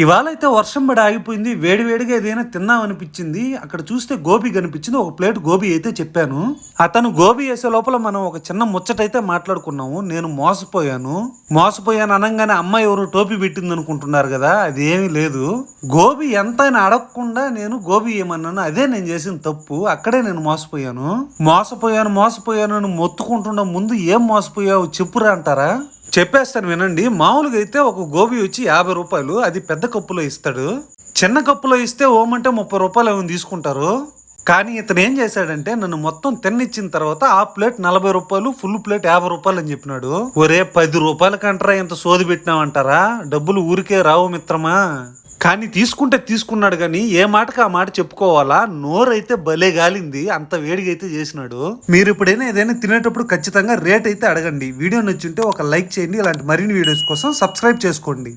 ఇవాళ అయితే వర్షం పడి ఆగిపోయింది. వేడివేడిగా ఏదైనా తిందాం అనిపించింది. అక్కడ చూస్తే గోబీ కనిపించింది. ఒక ప్లేట్ గోబీ అయితే చెప్పాను. అతను గోబీ వేసే లోపల మనం ఒక చిన్న ముచ్చటైతే మాట్లాడుకున్నాము. నేను మోసపోయాను అనంగానే అమ్మాయి ఎవరు టోపీ పెట్టింది అనుకుంటున్నారు కదా, అది ఏమీ లేదు. గోబీ ఎంత అని అడగకుండా నేను గోబీ ఏమన్నాను, అదే నేను చేసిన తప్పు. అక్కడే నేను మోసపోయాను అని మొత్తుకుంటున్న ముందు ఏం మోసపోయావు చెప్పురా అంటారా? చెప్పేస్తాను వినండి. మామూలుగా అయితే ఒక గోబీ వచ్చి 50 రూపాయలు, అది పెద్ద కప్పులో ఇస్తాడు. చిన్న కప్పులో ఇస్తే ఓమంటే 30 రూపాయలు ఏమైనా తీసుకుంటారు. కానీ ఇతను ఏం చేశాడంటే నన్ను మొత్తం తిన్నిచ్చిన తర్వాత ఆ ప్లేట్ 40 రూపాయలు, ఫుల్ ప్లేట్ 50 రూపాయలు అని చెప్పినాడు. ఒరే 10 రూపాయల కంటరా ఇంత సోది పెట్టినామంటారా? డబ్బులు ఊరికే రావు మిత్రమా. కానీ తీసుకుంటే తీసుకున్నాడు, కానీ ఏ మాటకు ఆ మాట చెప్పుకోవాలా? నోరైతే భలే గాలింది, అంత వేడిగా అయితే చేసినాడు. మీరు ఇప్పుడైనా ఏదైనా తినేటప్పుడు ఖచ్చితంగా రేట్ అయితే అడగండి. వీడియో నచ్చుంటే ఒక లైక్ చేయండి. ఇలాంటి మరిన్ని వీడియోస్ కోసం సబ్స్క్రైబ్ చేసుకోండి.